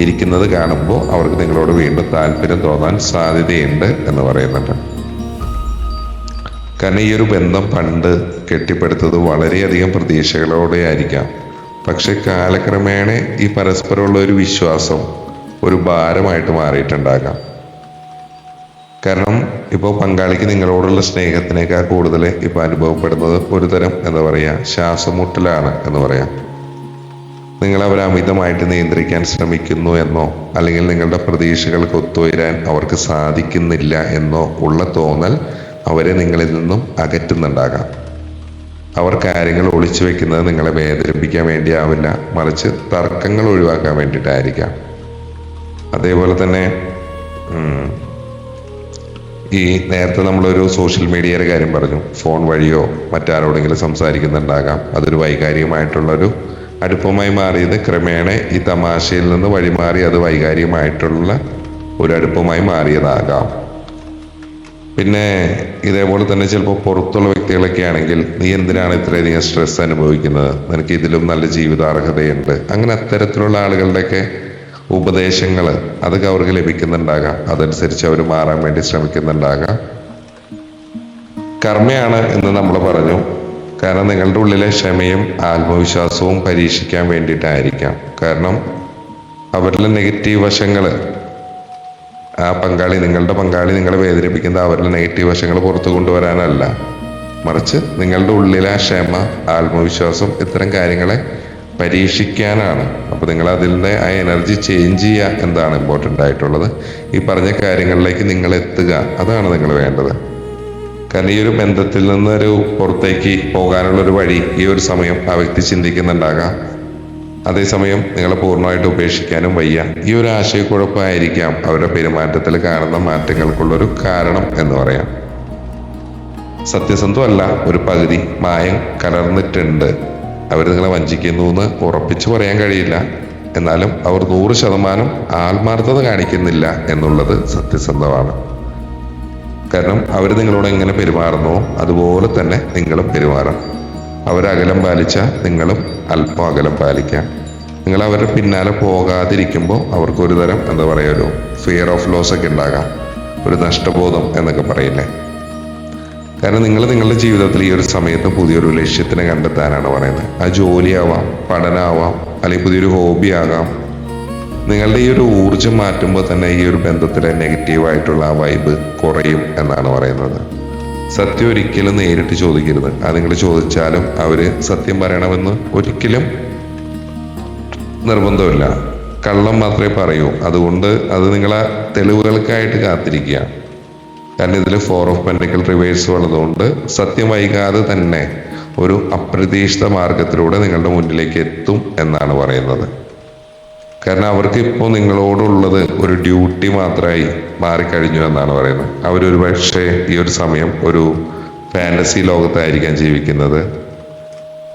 ഇരിക്കുന്നത് കാണുമ്പോൾ അവർക്ക് നിങ്ങളോട് വീണ്ടും താല്പര്യം തോന്നാൻ സാധ്യതയുണ്ട് എന്ന് പറയുന്നുണ്ട്. കാരണം ഈ ഒരു ബന്ധം പണ്ട് കെട്ടിപ്പടുത്തത് വളരെയധികം പ്രതീക്ഷകളോടെ ആയിരിക്കാം. പക്ഷെ കാലക്രമേണ ഈ പരസ്പരമുള്ള ഒരു വിശ്വാസം ഒരു ഭാരമായിട്ട് മാറിയിട്ടുണ്ടാകാം. കാരണം ഇപ്പോൾ പങ്കാളിക്ക് നിങ്ങളോടുള്ള സ്നേഹത്തിനേക്കാൾ കൂടുതൽ ഇപ്പോൾ അനുഭവപ്പെടുന്നത് ഒരു തരം എന്താ പറയുക, ശ്വാസമുട്ടലാണ് എന്ന് പറയാം. നിങ്ങൾ അവരെ അമിതമായിട്ട് നിയന്ത്രിക്കാൻ ശ്രമിക്കുന്നു എന്നോ അല്ലെങ്കിൽ നിങ്ങളുടെ പ്രതീക്ഷകൾക്ക് ഒത്തുവരാൻ അവർക്ക് സാധിക്കുന്നില്ല എന്നോ ഉള്ള തോന്നൽ അവരെ നിങ്ങളിൽ നിന്നും അകറ്റുന്നുണ്ടാകാം. അവർ കാര്യങ്ങൾ ഒളിച്ചു വെക്കുന്നത് നിങ്ങളെ വേദനിപ്പിക്കാൻ വേണ്ടിയാവില്ല, മറിച്ച് തർക്കങ്ങൾ ഒഴിവാക്കാൻ വേണ്ടിയിട്ടായിരിക്കാം. അതേപോലെ തന്നെ ഈ നേരത്തെ നമ്മളൊരു സോഷ്യൽ മീഡിയയുടെ കാര്യം പറഞ്ഞു. ഫോൺ വഴിയോ മറ്റാരോടെങ്കിലും സംസാരിക്കുന്നുണ്ടാകാം. അതൊരു വൈകാരികമായിട്ടുള്ളൊരു അടുപ്പമായി മാറിയത് ക്രമേണ ഈ തമാശയിൽ നിന്ന് വഴിമാറി അത് വൈകാരികമായിട്ടുള്ള ഒരു അടുപ്പമായി മാറിയതാകാം. പിന്നെ ഇതേപോലെ തന്നെ ചിലപ്പോൾ പുറത്തുള്ള വ്യക്തികളൊക്കെ ആണെങ്കിൽ, നീ എന്തിനാണ് ഇത്രയധികം സ്ട്രെസ് അനുഭവിക്കുന്നത്, നിനക്ക് ഇതിലും നല്ല ജീവിതാർഹതയുണ്ട്, അങ്ങനെ അത്തരത്തിലുള്ള ആളുകളുടെയൊക്കെ ഉപദേശങ്ങൾ അതൊക്കെ അവർക്ക് ലഭിക്കുന്നുണ്ടാകാം. അതനുസരിച്ച് അവർ മാറാൻ വേണ്ടി ശ്രമിക്കുന്നുണ്ടാകാം. കർമ്മയാണ് എന്ന് നമ്മൾ പറഞ്ഞു. കാരണം നിങ്ങളുടെ ഉള്ളിലെ ക്ഷമയും ആത്മവിശ്വാസവും പരീക്ഷിക്കാൻ വേണ്ടിയിട്ടായിരിക്കാം. കാരണം അവരിലെ നെഗറ്റീവ് വശങ്ങൾ, നിങ്ങളുടെ പങ്കാളി നിങ്ങളെ വേദനിപ്പിക്കുന്ന അവരുടെ നെഗറ്റീവ് വശങ്ങൾ പുറത്തു കൊണ്ടുവരാനല്ല, മറിച്ച് നിങ്ങളുടെ ഉള്ളിലെ ക്ഷമ, ആത്മവിശ്വാസം, ഇത്തരം കാര്യങ്ങളെ പരീക്ഷിക്കാനാണ്. അപ്പോൾ നിങ്ങൾ അതിൻ്റെ ആ എനർജി ചേഞ്ച് ചെയ്യുക എന്താണ് ഇമ്പോർട്ടൻ്റ് ആയിട്ടുള്ളത്. ഈ പറഞ്ഞ കാര്യങ്ങളിലേക്ക് നിങ്ങൾ എത്തുക, അതാണ് നിങ്ങൾ വേണ്ടത്. കാരണം ഈ ഒരു ബന്ധത്തിൽ നിന്നൊരു പുറത്തേക്ക് പോകാനുള്ളൊരു വഴി ഈ ഒരു സമയം ആ വ്യക്തി ചിന്തിക്കുന്നുണ്ടാകാം. അതേസമയം നിങ്ങളെ പൂർണ്ണമായിട്ട് ഉപേക്ഷിക്കാനും വയ്യ. ഈ ഒരു ആശയക്കുഴപ്പമായിരിക്കാം അവരുടെ പെരുമാറ്റത്തിൽ കാണുന്ന മാറ്റങ്ങൾക്കുള്ളൊരു കാരണം എന്ന് പറയാം. സത്യസന്ധമല്ല, ഒരു പകുതി മായം കലർന്നിട്ടുണ്ട്. അവർ നിങ്ങളെ വഞ്ചിക്കുന്നു എന്ന് ഉറപ്പിച്ചു പറയാൻ കഴിയില്ല. എന്നാലും അവർ 100% ആത്മാർത്ഥത കാണിക്കുന്നില്ല എന്നുള്ളത് സത്യസന്ധമാണ്. കാരണം അവർ നിങ്ങളോട് എങ്ങനെ പെരുമാറുന്നോ അതുപോലെ തന്നെ നിങ്ങളും പെരുമാറാം. അവരകലം പാലിച്ച നിങ്ങളും അല്പം അകലം പാലിക്കാം. നിങ്ങൾ അവരുടെ പിന്നാലെ പോകാതിരിക്കുമ്പോൾ അവർക്കൊരു തരം എന്താ പറയുക, ഒരു ഫിയർ ഓഫ് ലോസ് ഒക്കെ ഉണ്ടാകാം, ഒരു നഷ്ടബോധം എന്നൊക്കെ പറയില്ലേ. കാരണം നിങ്ങൾ നിങ്ങളുടെ ജീവിതത്തിൽ ഈ ഒരു സമയത്ത് പുതിയൊരു ലക്ഷ്യത്തിനെ കണ്ടെത്താനാണ് പറയുന്നത്. ആ ജോലിയാവാം, പഠനമാവാം, അല്ലെങ്കിൽ പുതിയൊരു ഹോബി ആകാം. നിങ്ങളുടെ ഈ ഒരു ഊർജം മാറ്റുമ്പോൾ തന്നെ ഈ ഒരു ബന്ധത്തിലെ നെഗറ്റീവായിട്ടുള്ള ആ വൈബ് കുറയും എന്നാണ് പറയുന്നത്. സത്യം ഒരിക്കലും നേരിട്ട് ചോദിക്കരുത്. അത് നിങ്ങൾ ചോദിച്ചാലും അവര് സത്യം പറയണമെന്ന് ഒരിക്കലും നിർബന്ധമില്ല. കള്ളം മാത്രമേ പറയൂ. അതുകൊണ്ട് അത് നിങ്ങളെ തെളിവുകൾക്കായിട്ട് കാത്തിരിക്കുക. കാരണം ഇതിൽ 4 ഓഫ് പെന്റക്കിൾ റിവേഴ്സ് ഉള്ളതുകൊണ്ട് സത്യം വൈകാതെ തന്നെ ഒരു അപ്രതീക്ഷിത മാർഗത്തിലൂടെ നിങ്ങളുടെ മുന്നിലേക്ക് എത്തും എന്നാണ് പറയുന്നത്. കാരണം അവർക്ക് ഇപ്പോൾ നിങ്ങളോടുള്ളത് ഒരു ഡ്യൂട്ടി മാത്രമായി മാറിക്കഴിഞ്ഞു എന്നാണ് പറയുന്നത്. അവരൊരു പക്ഷേ ഈ ഒരു സമയം ഒരു ഫാന്റസി ലോകത്തായിരിക്കാം ജീവിക്കുന്നത്.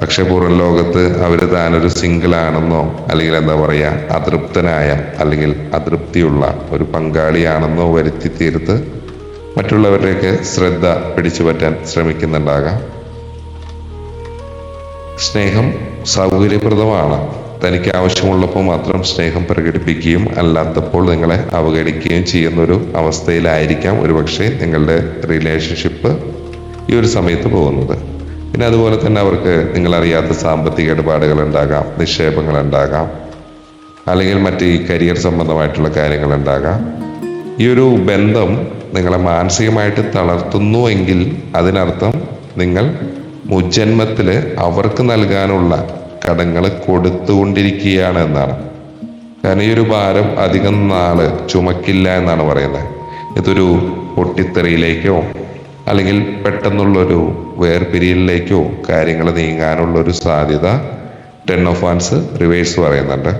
പക്ഷെ പുറം ലോകത്ത് അവർ താനൊരു സിംഗിൾ ആണെന്നോ, അല്ലെങ്കിൽ എന്താ പറയുക, അതൃപ്തനായ അല്ലെങ്കിൽ അതൃപ്തിയുള്ള ഒരു പങ്കാളിയാണെന്നോ വരുത്തി തീർത്ത് മറ്റുള്ളവരുടെയൊക്കെ ശ്രദ്ധ പിടിച്ചു പറ്റാൻ ശ്രമിക്കുന്നുണ്ടാകാം. സ്നേഹം സൗകര്യപ്രദമാണ്. തനിക്ക് ആവശ്യമുള്ളപ്പോൾ മാത്രം സ്നേഹം പ്രകടിപ്പിക്കുകയും അല്ലാത്തപ്പോൾ നിങ്ങളെ അവഗണിക്കുകയും ചെയ്യുന്നൊരു അവസ്ഥയിലായിരിക്കാം ഒരുപക്ഷെ നിങ്ങളുടെ റിലേഷൻഷിപ്പ് ഈ ഒരു സമയത്ത് പോകുന്നത്. പിന്നെ അതുപോലെ തന്നെ അവർക്ക് നിങ്ങളറിയാത്ത സാമ്പത്തിക ഇടപാടുകൾ ഉണ്ടാകാം, നിക്ഷേപങ്ങൾ ഉണ്ടാകാം, അല്ലെങ്കിൽ മറ്റ് ഈ കരിയർ സംബന്ധമായിട്ടുള്ള കാര്യങ്ങൾ ഉണ്ടാകാം. ഈ ഒരു ബന്ധം നിങ്ങളെ മാനസികമായിട്ട് തളർത്തുന്നു എങ്കിൽ അതിനർത്ഥം നിങ്ങൾ മുജ്ജന്മത്തിൽ അവർക്ക് നൽകാനുള്ള കടങ്ങൾ കൊടുത്തുകൊണ്ടിരിക്കുകയാണ് എന്നാണ്. കാരണം ഈ ഒരു ഭാരം അധികം നാള് ചുമക്കില്ല എന്നാണ് പറയുന്നത്. ഇതൊരു പൊട്ടിത്തെറിയിലേക്കോ അല്ലെങ്കിൽ പെട്ടെന്നുള്ളൊരു വേർപിരിയലിലേക്കോ കാര്യങ്ങൾ നീങ്ങാനുള്ളൊരു സാധ്യത 10 ഓഫ് വാൻസ് റിവേഴ്സ് പറയുന്നുണ്ട്.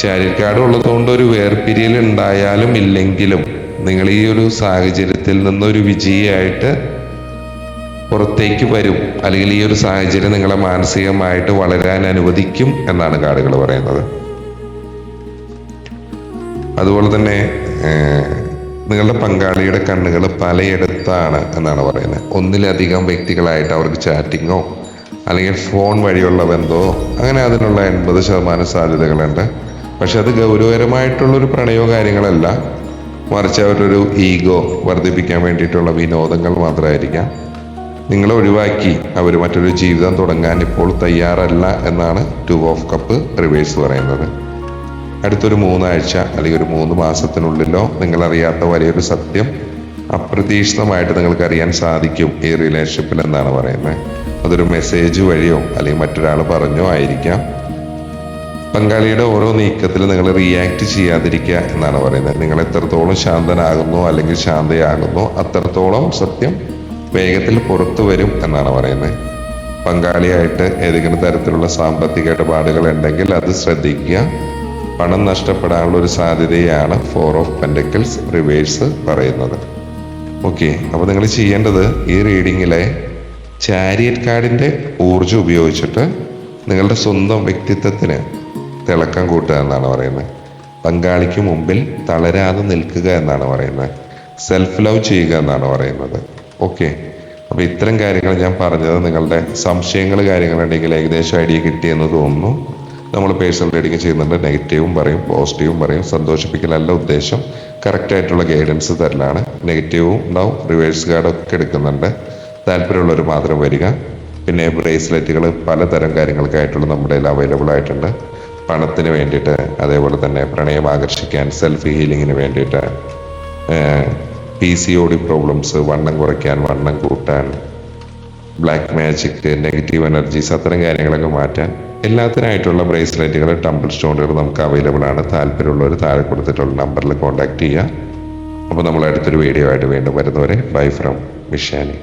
ചാരിറ്റി കാർഡ് ഉള്ളതുകൊണ്ട് ഒരു വേർപിരിയൽ ഉണ്ടായാലും ഇല്ലെങ്കിലും നിങ്ങൾ ഈ ഒരു സാഹചര്യത്തിൽ നിന്നൊരു വിജയിയായിട്ട് പുറത്തേക്ക് വരും, അല്ലെങ്കിൽ ഈ ഒരു സാഹചര്യം നിങ്ങളെ മാനസികമായിട്ട് വളരാൻ അനുവദിക്കും എന്നാണ് കാർഡുകൾ പറയുന്നത്. അതുപോലെ തന്നെ നിങ്ങളുടെ പങ്കാളിയുടെ കണ്ണുകൾ പലയിടത്താണ് എന്നാണ് പറയുന്നത്. ഒന്നിലധികം വ്യക്തികളായിട്ട് അവർക്ക് ചാറ്റിങ്ങോ അല്ലെങ്കിൽ ഫോൺ വഴിയുള്ള ബന്ധമോ അങ്ങനെ അതിനുള്ള 80% സാധ്യതകളുണ്ട്. പക്ഷെ അത് ഗൗരവകരമായിട്ടുള്ളൊരു പ്രണയോ കാര്യങ്ങളല്ല, മറിച്ച് അവരൊരു ഈഗോ വർദ്ധിപ്പിക്കാൻ വേണ്ടിയിട്ടുള്ള വിനോദങ്ങൾ മാത്രമായിരിക്കാം. നിങ്ങളെ ഒഴിവാക്കി അവർ മറ്റൊരു ജീവിതം തുടങ്ങാൻ ഇപ്പോൾ തയ്യാറല്ല എന്നാണ് 2 ഓഫ് കപ്പ് റിവേഴ്സ് പറയുന്നത്. അടുത്തൊരു 3 ആഴ്ച അല്ലെങ്കിൽ ഒരു 3 മാസത്തിനുള്ളിലോ നിങ്ങളറിയാത്ത വലിയൊരു സത്യം അപ്രതീക്ഷിതമായിട്ട് നിങ്ങൾക്ക് അറിയാൻ സാധിക്കും ഈ റിലേഷൻഷിപ്പിൽ എന്നാണ് പറയുന്നത്. അതൊരു മെസ്സേജ് വഴിയോ അല്ലെങ്കിൽ മറ്റൊരാൾ പറഞ്ഞോ ആയിരിക്കാം. പങ്കാളിയുടെ ഓരോ നീക്കത്തിലും നിങ്ങൾ റിയാക്ട് ചെയ്യാതിരിക്കുക എന്നാണ് പറയുന്നത്. നിങ്ങൾ എത്രത്തോളം ശാന്തനാകുന്നു അല്ലെങ്കിൽ ശാന്തയാകുന്നു അത്രത്തോളം സത്യം വേഗത്തിൽ പുറത്തു വരും എന്നാണ് പറയുന്നത്. പങ്കാളിയായിട്ട് ഏതെങ്കിലും തരത്തിലുള്ള സാമ്പത്തിക ഇടപാടുകൾ ഉണ്ടെങ്കിൽ അത് ശ്രദ്ധിക്കുക. പണം നഷ്ടപ്പെടാനുള്ള ഒരു സാധ്യതയാണ് 4 ഓഫ് പെൻറ്റക്കിൾസ് റിവേഴ്സ് പറയുന്നത്. ഓക്കെ, അപ്പോൾ നിങ്ങൾ ചെയ്യേണ്ടത് ഈ റീഡിങ്ങിലെ ചാരിയറ്റ് കാർഡിൻ്റെ ഊർജ്ജം ഉപയോഗിച്ചിട്ട് നിങ്ങളുടെ സ്വന്തം വ്യക്തിത്വത്തിന് തിളക്കം കൂട്ടുക എന്നാണ് പറയുന്നത്. പങ്കാളിക്ക് മുമ്പിൽ തളരാതെ നിൽക്കുക എന്നാണ് പറയുന്നത്. സെൽഫ് ലവ് ചെയ്യുക എന്നാണ് പറയുന്നത്. ഓക്കെ, അപ്പോൾ ഇത്തരം കാര്യങ്ങൾ ഞാൻ പറഞ്ഞത് നിങ്ങളുടെ സംശയങ്ങൾ കാര്യങ്ങളുണ്ടെങ്കിൽ ഏകദേശം ഐഡിയ കിട്ടിയെന്ന് തോന്നുന്നു. നമ്മൾ പേഴ്സണൽ റീഡിങ് ചെയ്യുന്നുണ്ട്. നെഗറ്റീവും പറയും, പോസിറ്റീവും പറയും. സന്തോഷിപ്പിക്കലല്ല ഉദ്ദേശം, കറക്റ്റായിട്ടുള്ള ഗൈഡൻസ് തരലാണ്. നെഗറ്റീവും ഉണ്ടാവും, റിവേഴ്സ് കാർഡൊക്കെ എടുക്കുന്നുണ്ട്. താല്പര്യമുള്ളവർ മാത്രം വരിക. പിന്നെ ബ്രേസ്ലെറ്റുകൾ പലതരം കാര്യങ്ങൾക്കായിട്ടുള്ള നമ്മുടെ കയ്യിൽ അവൈലബിൾ ആയിട്ടുണ്ട്. പണത്തിന് വേണ്ടിയിട്ട്, അതേപോലെ തന്നെ പ്രണയം ആകർഷിക്കാൻ, സെൽഫ് ഹീലിങ്ങിന് വേണ്ടിയിട്ട്, PCOD പ്രോബ്ലംസ്, വണ്ണം കുറയ്ക്കാൻ, വണ്ണം കൂട്ടാൻ, ബ്ലാക്ക് മാജിക്, നെഗറ്റീവ് എനർജീസ്, അത്തരം കാര്യങ്ങളൊക്കെ മാറ്റാൻ എല്ലാത്തിനായിട്ടുള്ള ബ്രേസ്ലെറ്റുകൾ, ടെമ്പിൾ സ്റ്റോണുകൾ നമുക്ക് അവൈലബിൾ ആണ്. താല്പര്യമുള്ളവർ താഴെ കൊടുത്തിട്ടുള്ള നമ്പറിൽ കോൺടാക്ട് ചെയ്യുക. അപ്പോൾ നമ്മൾ അടുത്തൊരു വീഡിയോ ആയിട്ട് വീണ്ടും വരുന്നവരെ ബൈ ഫ്രം മിഷാനി.